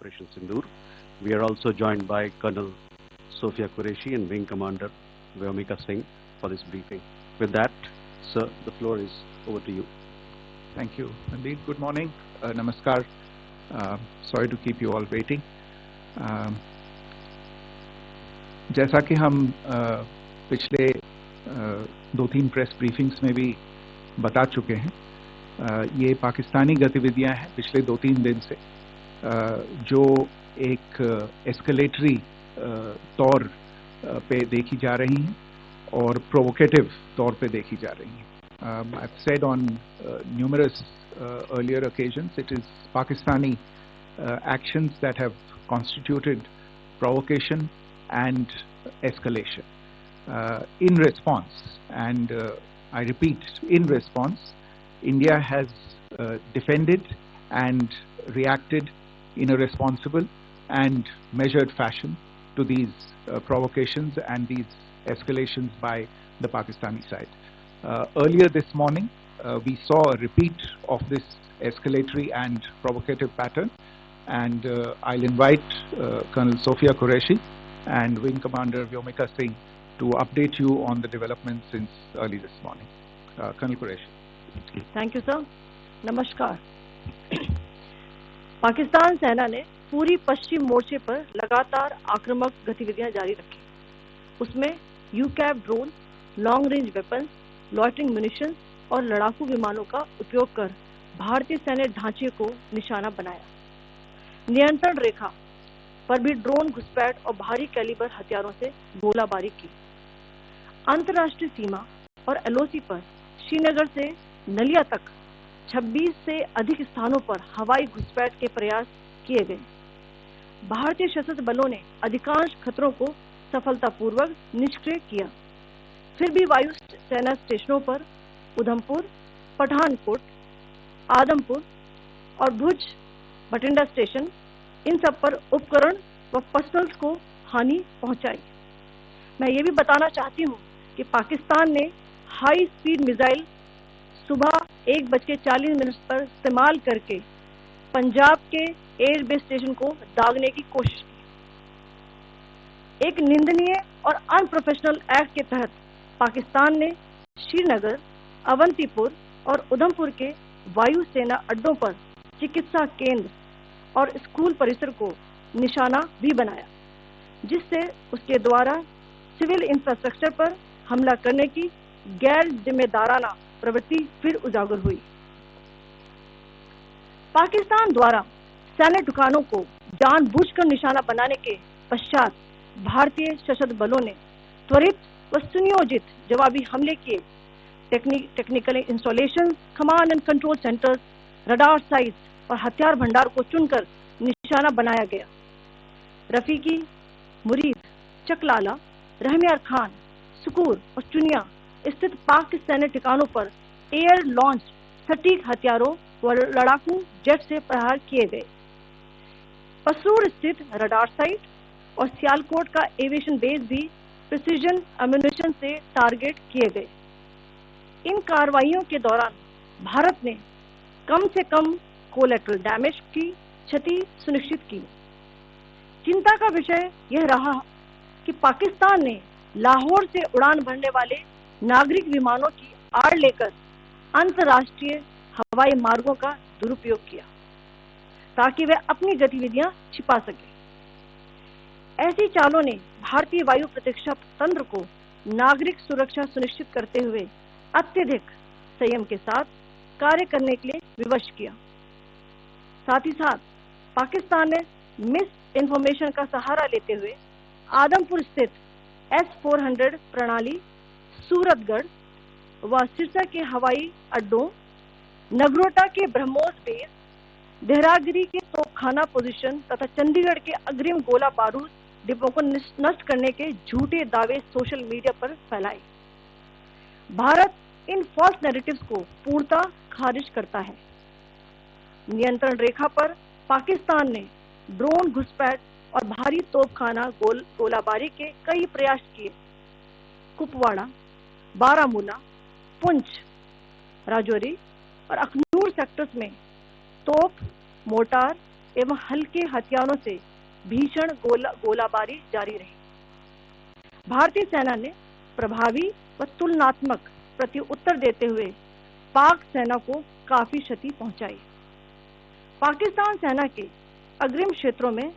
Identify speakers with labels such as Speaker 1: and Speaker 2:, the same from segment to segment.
Speaker 1: Operation Sindoor. We are also joined by Colonel Sophia Qureshi and Wing Commander Vyomika Singh for this briefing. With that, sir, the floor is over to you.
Speaker 2: Thank you. Indeed, good morning. Namaskar. Sorry to keep you all waiting. जैसा कि हम पिछले 2-3 press briefings में भी बता चुके हैं, ये पाकिस्तानी गतिविधियां हैं पिछले 2-3 दिन से, जो एक एस्केलेटरी तौर पे देखी जा रही हैं और प्रोवोकेटिव तौर पे देखी जा रही हैं. I've said on numerous earlier occasions, it is Pakistani actions that have constituted provocation and escalation. In response, and I repeat, in response, India has defended and reacted in a responsible and measured fashion to these provocations and these escalations by the Pakistani side. Earlier this morning, we saw a repeat of this escalatory and provocative pattern, and I'll invite Colonel Sophia Qureshi and Wing Commander Vyomika Singh to update you on the developments since early this morning. Colonel Qureshi.
Speaker 3: Thank you, sir. नमस्कार. पाकिस्तान सेना ने पूरी पश्चिम मोर्चे पर लगातार आक्रामक गतिविधियां जारी रखी. उसमें UCAV drone, long range weapons, loitering munitions और लड़ाकू विमानों का उपयोग कर भारतीय सैन्य ढांचे को निशाना बनाया. नियंत्रण रेखा पर भी ड्रोन घुसपैठ और भारी कैलिबर हथियारों से गोलाबारी की. अंतर्राष्ट्रीय सीमा और एलओसी पर श्रीनगर से नलिया तक 26 से अधिक स्थानों पर हवाई घुसपैठ के प्रयास किए गए. भारतीय सशस्त्र बलों ने अधिकांश खतरों को सफलतापूर्वक निष्क्रिय किया. फिर भी वायु सेना स्टेशनों पर उधमपुर, पठानकोट, आदमपुर और भुज बठिंडा स्टेशन, इन सब पर उपकरण व पर्सनल्स को हानि पहुंचाई. मैं ये भी बताना चाहती हूँ कि पाकिस्तान ने हाई स्पीड मिसाइल सुबह 1:40 पर इस्तेमाल करके पंजाब के एयरबेस स्टेशन को दागने की कोशिश की. एक निंदनीय और अनप्रोफेशनल एक्ट के तहत पाकिस्तान ने श्रीनगर, अवंतीपुर और उधमपुर के वायु सेना अड्डों पर चिकित्सा केंद्र और स्कूल परिसर को निशाना भी बनाया, जिससे उसके द्वारा सिविल इंफ्रास्ट्रक्चर पर हमला करने की गैर जिम्मेदाराना प्रवृत्ति फिर उजागर हुई. पाकिस्तान द्वारा सैन्य ठिकानों को जानबूझकर निशाना बनाने के पश्चात भारतीय सशस्त्र बलों ने त्वरित व सुनियोजित जवाबी हमले किए. Technical installation, command and control centres, radar sites और हथियार भंडार को चुनकर निशाना बनाया गया. रफीकी, मुरीद, चकलाला, रहमियार खान, सुकूर और चुनिया स्थित पाक सैन्य ठिकानों पर एयर लॉन्च सटीक हथियारों व लड़ाकू जेट से प्रहार किए गए. पसूर स्थित रडार साइट और सियालकोट का एविएशन बेस भी प्रिसीजन एम्यूनिशन से टारगेट किए गए. इन कार्रवाइयों के दौरान भारत ने कम से कम कोलैटरल डैमेज की क्षति सुनिश्चित की. चिंता का विषय यह रहा कि पाकिस्तान ने लाहौर से उड़ान भरने वाले नागरिक विमानों की आड़ लेकर अंतर्राष्ट्रीय हवाई मार्गों का दुरुपयोग किया ताकि वे अपनी गतिविधियां छिपा सके. ऐसी चालों ने भारतीय वायु प्रतिरक्षा तंत्र को नागरिक सुरक्षा सुनिश्चित करते हुए अत्यधिक संयम के साथ कार्य करने के लिए विवश किया. साथ ही साथ पाकिस्तान ने मिस इंफॉर्मेशन का सहारा लेते हुए आदमपुर स्थित S-400 प्रणाली, सूरतगढ़ व सिरसा के हवाई अड्डों, नगरोटा के ब्रह्मोस बेस, देहरागिरी के तोपखाना पोजीशन तथा चंडीगढ़ के अग्रिम गोला बारूद डिपों को नष्ट करने के झूठे दावे सोशल मीडिया पर फैलाए. भारत इन फॉल्स नैरेटिव्स को पूर्णतः खारिज करता है. नियंत्रण रेखा पर पाकिस्तान ने ड्रोन घुसपैठ और भारी तोपखाना गोलाबारी के कई प्रयास किए. कुपवाड़ा, बारामूला, पुंछ, राजौरी और अखनूर सेक्टर्स में तोप, मोर्टार, एवं हल्के हथियारों से भीषण गोलाबारी जारी रही। भारतीय सेना ने प्रभावी व तुलनात्मक प्रत्युत्तर देते हुए पाक सेना को काफी क्षति पहुंचाई। पाकिस्तान सेना के अग्रिम क्षेत्रों में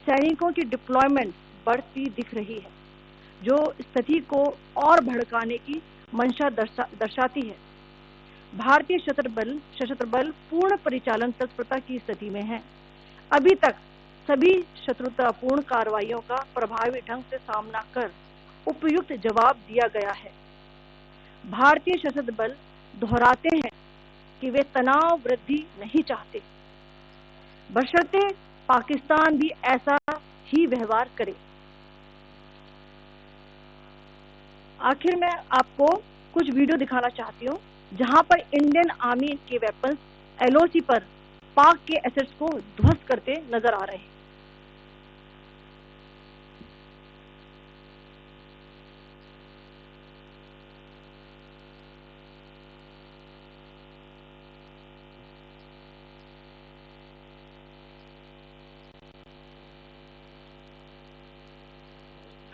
Speaker 3: सैनिकों की डिप्लॉयमेंट बढ़ती दिख रही है, जो स्थिति को और भड़काने की मंशा दर्शाती है। भारतीय सशस्त्र बल पूर्ण परिचालन तत्परता की स्थिति में है। अभी तक सभी शत्रुतापूर्ण कार्रवाइयों का प्रभावी ढंग से सामना कर उपयुक्त जवाब दिया गया है। भारतीय सशस्त्र बल दोहराते हैं कि वे तनाव वृद्धि नहीं चाहते, बशर्ते पाकिस्तान भी ऐसा ही व्यवहार करे। आखिर में आपको कुछ वीडियो दिखाना चाहती हूँ जहां पर इंडियन आर्मी के वेपन्स LOC पर पाक के एसेट्स को ध्वस्त करते नजर आ रहे हैं।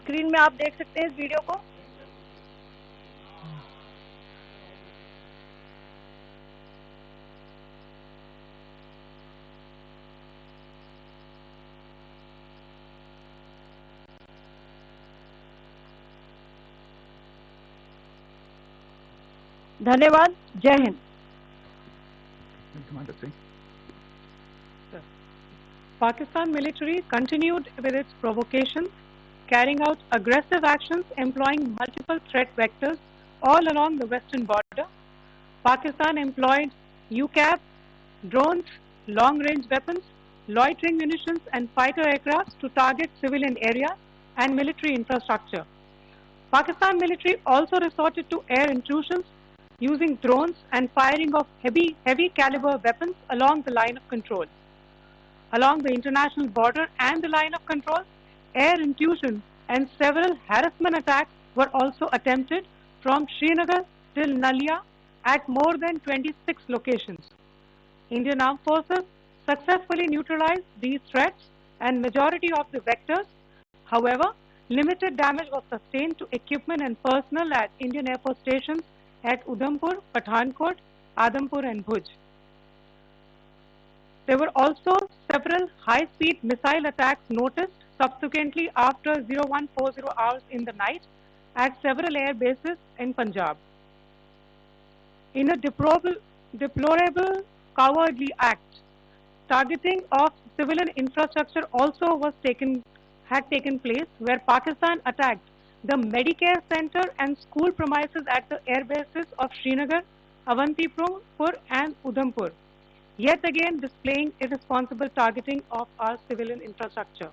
Speaker 3: स्क्रीन में आप देख सकते हैं इस वीडियो को। धन्यवाद। जय Hind.
Speaker 4: Pakistan military continued with its provocations, carrying out aggressive actions employing multiple threat vectors all along the western border. Pakistan employed UCAV, drones, long-range weapons, loitering munitions and fighter aircraft to target civilian areas and military infrastructure. Pakistan military also resorted to air intrusions using drones and firing of heavy caliber weapons along the line of control. Along the international border and the line of control, air intrusion and several harassment attacks were also attempted from Srinagar till Nalia at more than 26 locations. Indian Armed Forces successfully neutralized these threats and majority of the vectors. However, limited damage was sustained to equipment and personnel at Indian Air Force stations at Udhampur, Pathankot, Adampur and Bhuj. There were also several high-speed missile attacks noticed subsequently after 0140 hours in the night at several air bases in Punjab. In a deplorable cowardly act, targeting of civilian infrastructure also had taken place, where Pakistan attacked the Medicare Center and school premises at the air bases of Srinagar, Avantipur and Udhampur, yet again displaying irresponsible targeting of our civilian infrastructure.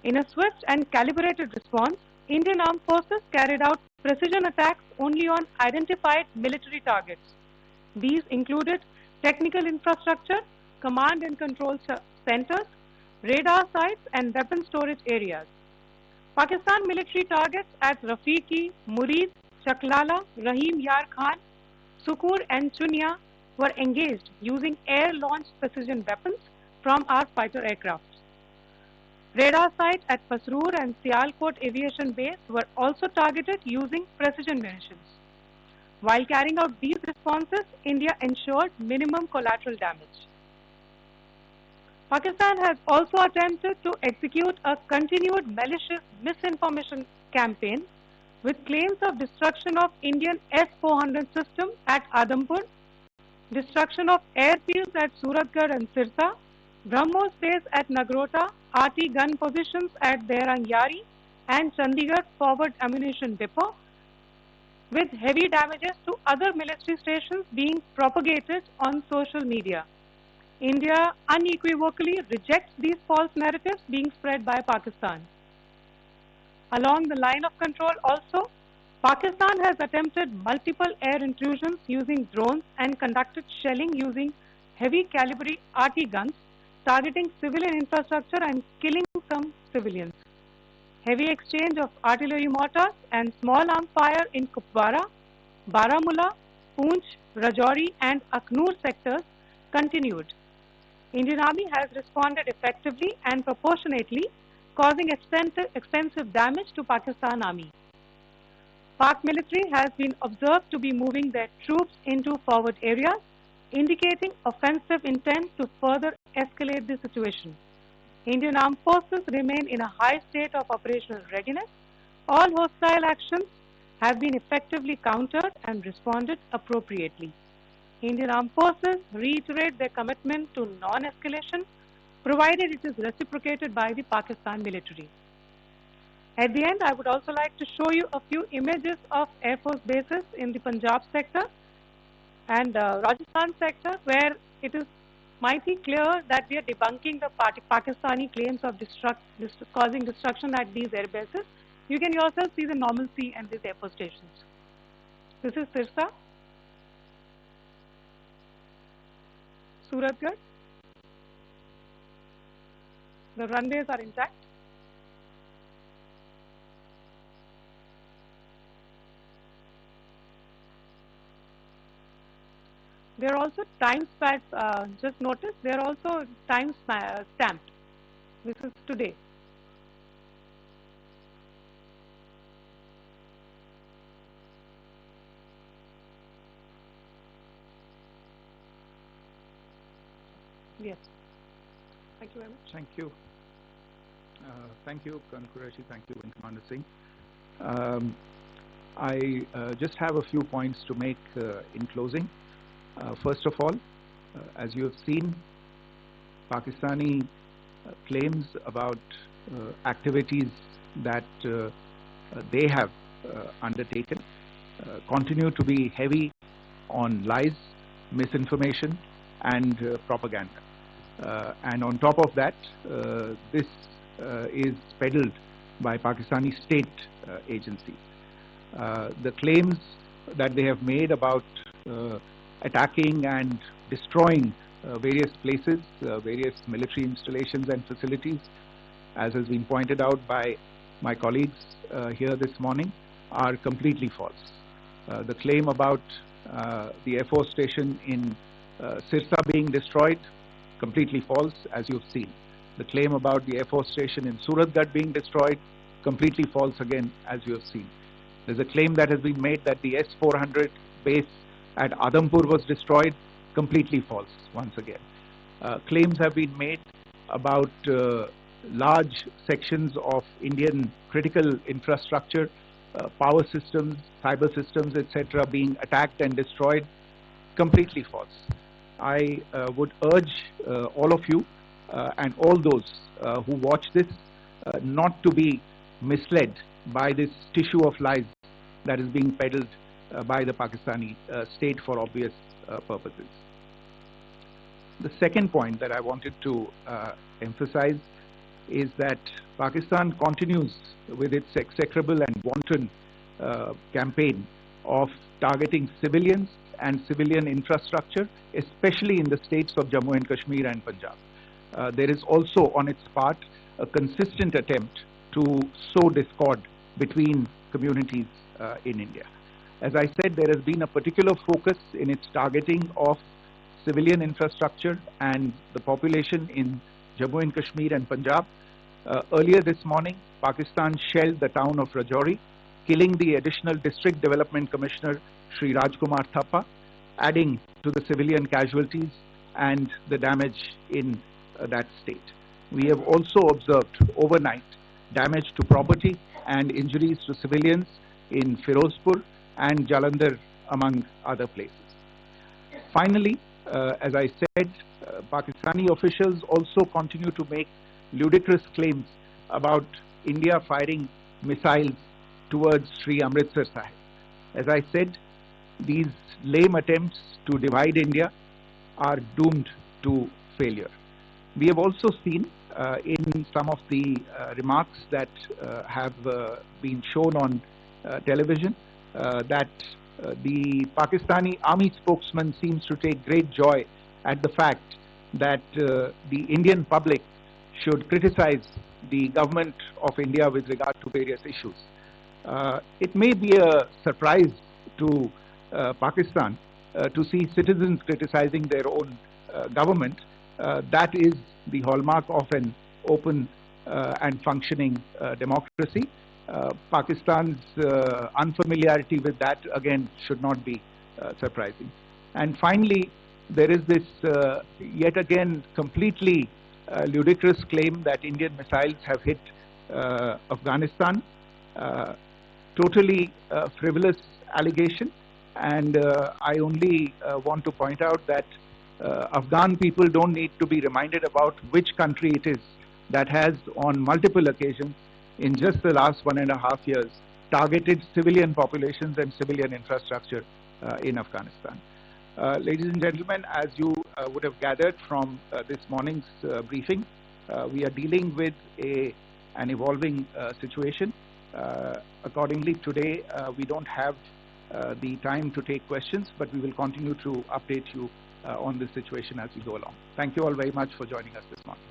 Speaker 4: In a swift and calibrated response, Indian Armed Forces carried out precision attacks only on identified military targets. These included technical infrastructure, command and control centers, radar sites and weapon storage areas. Pakistan military targets at Rafiqi, Murid, Chaklala, Rahim Yar Khan, Sukur and Chunia were engaged using air-launched precision weapons from our fighter aircraft. Radar sites at Pasroor and Sialkot Aviation Base were also targeted using precision munitions. While carrying out these responses, India ensured minimum collateral damage. Pakistan has also attempted to execute a continued malicious misinformation campaign with claims of destruction of Indian S-400 system at Adampur, destruction of airfields at Suratgarh and Sirsa, BrahMos base at Nagrota, RT gun positions at Dehrangyari and Chandigarh forward ammunition depot, with heavy damages to other military stations being propagated on social media. India unequivocally rejects these false narratives being spread by Pakistan. Along the line of control also, Pakistan has attempted multiple air intrusions using drones and conducted shelling using heavy caliber RT guns, targeting civilian infrastructure and killing some civilians. Heavy exchange of artillery mortars and small arms fire in Kupwara, Baramulla, Poonch, Rajouri and Aknoor sectors continued. Indian Army has responded effectively and proportionately, causing extensive damage to Pakistan Army. Pak military has been observed to be moving their troops into forward areas, indicating offensive intent to further escalate the situation. Indian armed forces remain in a high state of operational readiness. All hostile actions have been effectively countered and responded appropriately. Indian armed forces reiterate their commitment to non-escalation, provided it is reciprocated by the Pakistan military. At the end, I would also like to show you a few images of Air Force bases in the Punjab sector and Rajasthan sector, where it is mighty clear that we are debunking the Pakistani claims of causing destruction at these air bases. You can yourself see the normalcy and these air force stations. This is Sirsa, Suratgarh. The runways are intact. They are also time stamped. Just notice they are also time stamped. This is today. Yes. Thank you very much.
Speaker 2: Thank you. Thank you, Colonel Qureshi. Thank you, Wing Commander Singh. I just have a few points to make in closing. First of all, as you have seen, Pakistani claims about activities that they have undertaken continue to be heavy on lies, misinformation, and propaganda. And on top of that, this is peddled by Pakistani state agencies. The claims that they have made about attacking and destroying various places, various military installations and facilities, as has been pointed out by my colleagues here this morning, are completely false. The claim about the Air Force station in Sirsa being destroyed, completely false, as you've seen. The claim about the Air Force station in Suratgarh being destroyed, completely false again, as you have seen. There's a claim that has been made that the S-400 base at Adampur was destroyed, completely false once again. Claims have been made about large sections of Indian critical infrastructure, power systems, cyber systems, etc. being attacked and destroyed, completely false. I would urge all of you and all those who watch this not to be misled by this tissue of lies that is being peddled by the Pakistani state for obvious purposes. The second point that I wanted to emphasize is that Pakistan continues with its execrable and wanton campaign of targeting civilians and civilian infrastructure, especially in the states of Jammu and Kashmir and Punjab. There is also on its part a consistent attempt to sow discord between communities in India. As I said, there has been a particular focus in its targeting of civilian infrastructure and the population in Jammu and Kashmir and Punjab. Earlier this morning, Pakistan shelled the town of Rajouri, killing the additional District Development Commissioner, Shri Rajkumar Thappa, adding to the civilian casualties and the damage in that state. We have also observed overnight damage to property and injuries to civilians in Firozpur and Jalandhar, among other places. Finally, as I said, Pakistani officials also continue to make ludicrous claims about India firing missiles towards Sri Amritsar Sahib. As I said, these lame attempts to divide India are doomed to failure. We have also seen in some of the remarks that have been shown on television that the Pakistani army spokesman seems to take great joy at the fact that the Indian public should criticize the government of India with regard to various issues. It may be a surprise to Pakistan to see citizens criticizing their own government, That is the hallmark of an open and functioning democracy. Pakistan's unfamiliarity with that, again, should not be surprising. And finally, there is this yet again completely ludicrous claim that Indian missiles have hit Afghanistan. Totally frivolous allegation, and I only want to point out that Afghan people don't need to be reminded about which country it is that has on multiple occasions in just the last 1.5 years targeted civilian populations and civilian infrastructure in Afghanistan. Ladies and gentlemen, as you would have gathered from this morning's briefing, we are dealing with an evolving situation. Accordingly, today we don't have the time to take questions, but we will continue to update you on this situation as we go along. Thank you all very much for joining us this morning.